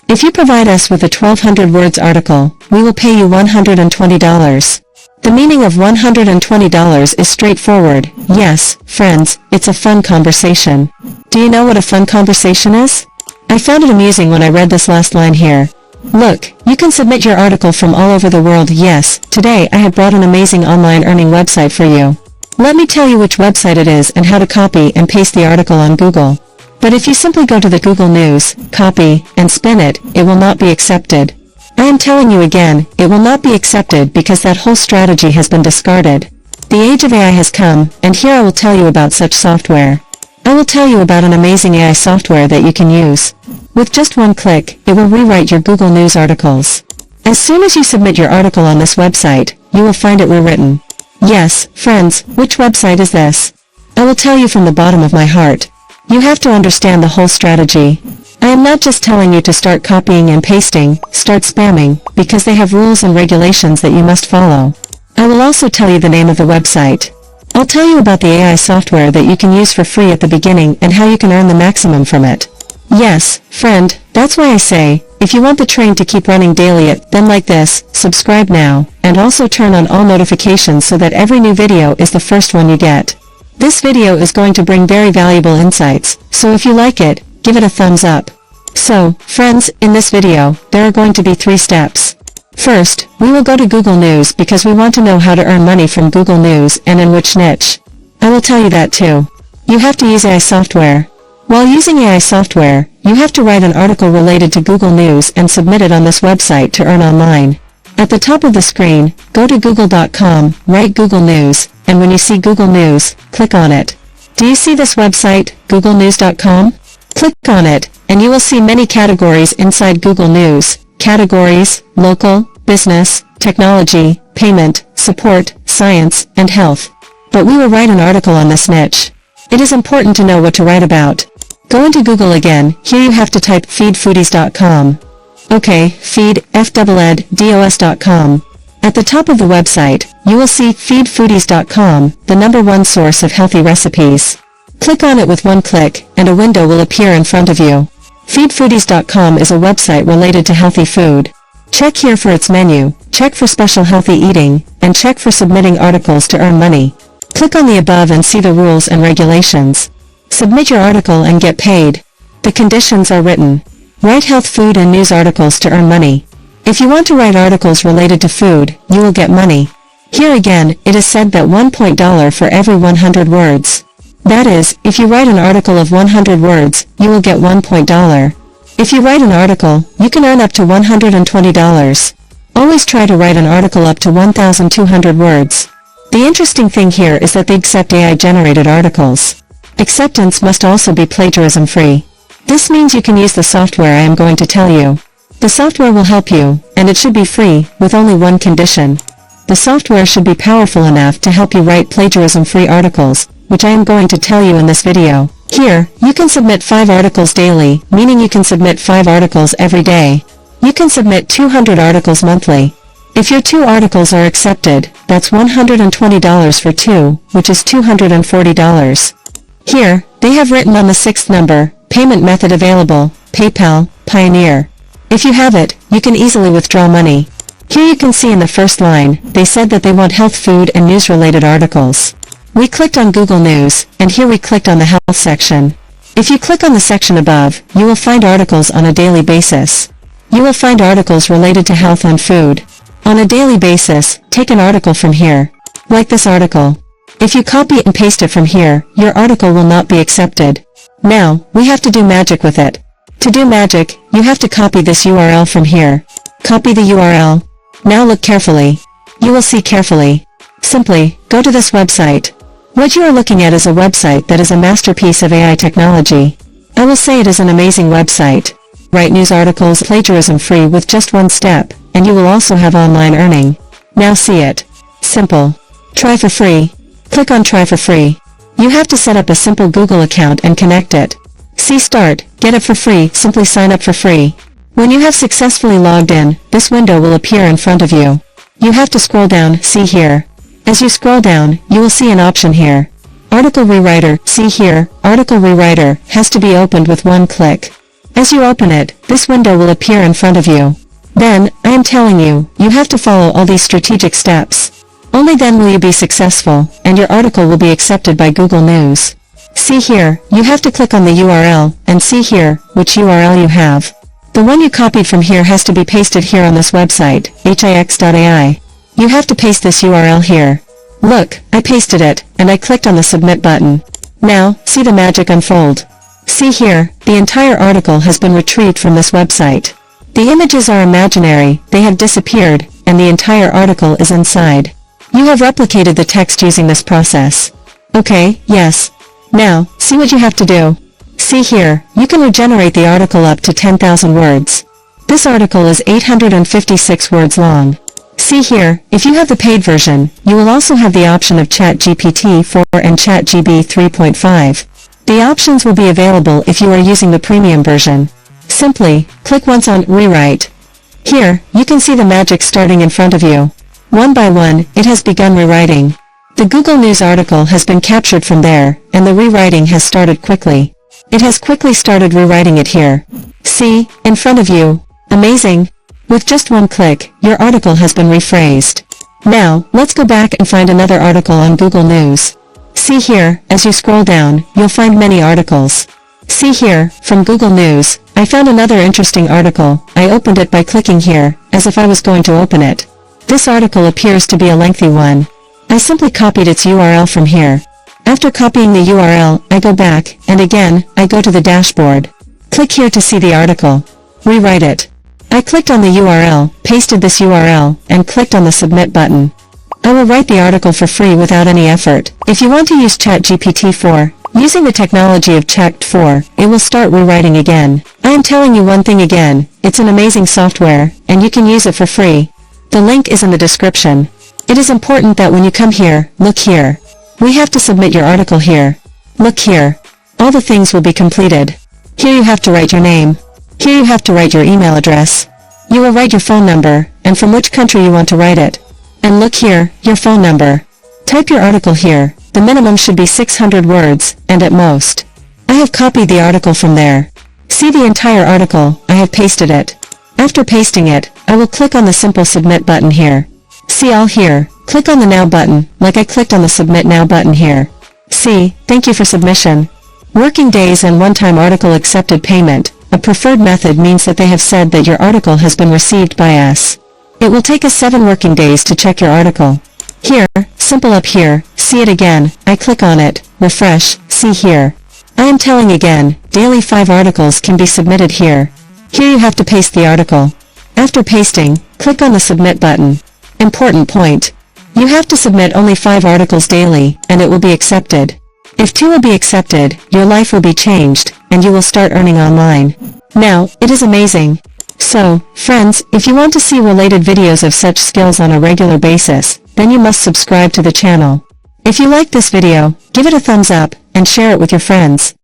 If you provide us with a 1200 words article, we will pay you $120. The meaning of $120 is straightforward. Yes, friends, it's a fun conversation. Do you know what a fun conversation is? I found it amusing when I read this last line here. Look, you can submit your article from all over the world. Yes, today I have brought an amazing online earning website for you. Let me tell you which website it is and how to copy and paste the article on Google. But if you simply go to the Google News, copy, and spin it, it will not be accepted. I am telling you again, it will not be accepted because that whole strategy has been discarded. The age of AI has come, and here I will tell you about such software. I will tell you about an amazing AI software that you can use. With just one click, it will rewrite your Google News articles. As soon as you submit your article on this website, you will find it rewritten. Yes, friends, which website is this? I will tell you from the bottom of my heart. You have to understand the whole strategy. I am not just telling you to start copying and pasting, start spamming, because they have rules and regulations that you must follow. I will also tell you the name of the website. I'll tell you about the AI software that you can use for free at the beginning and how you can earn the maximum from it. Yes, friend, that's why I say, if you want the train to keep running daily then like this, subscribe now, and also turn on all notifications so that every new video is the first one you get. This video is going to bring very valuable insights, so if you like it, give it a thumbs up. So, friends, in this video, there are going to be 3 steps. First, we will go to Google News because we want to know how to earn money from Google News and in which niche. I will tell you that too. You have to use AI software. While using AI software, you have to write an article related to Google News and submit it on this website to earn online. At the top of the screen, go to google.com, write Google News, and when you see Google News, click on it. Do you see this website, googlenews.com? Click on it, and you will see many categories inside Google News. Categories: local, business, technology, payment, support, science, and health. But we will write an article on this niche. It is important to know what to write about. Go into Google again. Here you have to type feedfoodies.com. Okay, feedfoodies.com. At the top of the website, you will see feedfoodies.com, the #1 source of healthy recipes. Click on it with one click, and a window will appear in front of you. Feedfoodies.com is a website related to healthy food. Check here for its menu, check for special healthy eating, and check for submitting articles to earn money. Click on the above and see the rules and regulations. Submit your article and get paid. The conditions are written. Write health, food, and news articles to earn money. If you want to write articles related to food, you will get money. Here again, it is said that $1 for every 100 words. That is, if you write an article of 100 words, you will get $1. If you write an article, you can earn up to $120. Always try to write an article up to 1,200 words. The interesting thing here is that they accept AI-generated articles. Acceptance must also be plagiarism-free. This means you can use the software I am going to tell you. The software will help you, and it should be free, with only one condition. The software should be powerful enough to help you write plagiarism-free articles, which I am going to tell you in this video. Here, you can submit 5 articles daily, meaning you can submit 5 articles every day. You can submit 200 articles monthly. If your 2 articles are accepted, that's $120 for 2, which is $240. Here, they have written on the 6th number, payment method available, PayPal, Pioneer. If you have it, you can easily withdraw money. Here you can see in the first line, they said that they want health, food, and news-related articles. We clicked on Google News, and here we clicked on the health section. If you click on the section above, you will find articles on a daily basis. You will find articles related to health and food. On a daily basis, take an article from here. Like this article. If you copy and paste it from here, your article will not be accepted. Now, we have to do magic with it. To do magic, you have to copy this URL from here. Copy the URL. Now look carefully. You will see carefully. Simply, go to this website. What you are looking at is a website that is a masterpiece of AI technology. I will say it is an amazing website. Write news articles plagiarism-free with just one step, and you will also have online earning. Now see it. Simple. Try for free. Click on Try for free. You have to set up a simple Google account and connect it. See Start, get it for free, simply sign up for free. When you have successfully logged in, this window will appear in front of you. You have to scroll down, see here. As you scroll down, you will see an option here. Article Rewriter, see here, Article Rewriter, has to be opened with one click. As you open it, this window will appear in front of you. Then, I am telling you, you have to follow all these strategic steps. Only then will you be successful, and your article will be accepted by Google News. See here, you have to click on the URL, and see here, which URL you have. The one you copied from here has to be pasted here on this website, hix.ai. You have to paste this URL here. Look, I pasted it, and I clicked on the submit button. Now, see the magic unfold. See here, the entire article has been retrieved from this website. The images are imaginary, they have disappeared, and the entire article is inside. You have replicated the text using this process. Okay, yes. Now, see what you have to do. See here, you can regenerate the article up to 10,000 words. This article is 856 words long. See here, if you have the paid version, you will also have the option of ChatGPT 4 and ChatGPT 3.5. The options will be available if you are using the premium version. Simply, click once on Rewrite. Here, you can see the magic starting in front of you. One by one, it has begun rewriting. The Google News article has been captured from there, and the rewriting has started quickly. It has quickly started rewriting it here. See, in front of you. Amazing! With just one click, your article has been rephrased. Now, let's go back and find another article on Google News. See here, as you scroll down, you'll find many articles. See here, from Google News, I found another interesting article. I opened it by clicking here, as if I was going to open it. This article appears to be a lengthy one. I simply copied its URL from here. After copying the URL, I go back, and again, I go to the dashboard. Click here to see the article. Rewrite it. I clicked on the URL, pasted this URL, and clicked on the submit button. I will write the article for free without any effort. If you want to use ChatGPT 4, using the technology of Chat 4, it will start rewriting again. I am telling you one thing again, it's an amazing software, and you can use it for free. The link is in the description. It is important that when you come here, look here. We have to submit your article here. Look here. All the things will be completed. Here you have to write your name. Here you have to write your email address. You will write your phone number, and from which country you want to write it. And look here, your phone number. Type your article here. The minimum should be 600 words, and at most. I have copied the article from there. See the entire article, I have pasted it. After pasting it, I will click on the simple submit button here. See all here, click on the now button, like I clicked on the submit now button here. See, thank you for submission. Working days and one-time article accepted payment. A preferred method means that they have said that your article has been received by us. It will take us 7 working days to check your article. Here, simple up here, see it again, I click on it, refresh, see here. I am telling again, daily 5 articles can be submitted here. Here you have to paste the article. After pasting, click on the submit button. Important point. You have to submit only 5 articles daily, and it will be accepted. If 2 will be accepted, your life will be changed, and you will start earning online. Now, it is amazing. So, friends, if you want to see related videos of such skills on a regular basis, then you must subscribe to the channel. If you like this video, give it a thumbs up, and share it with your friends.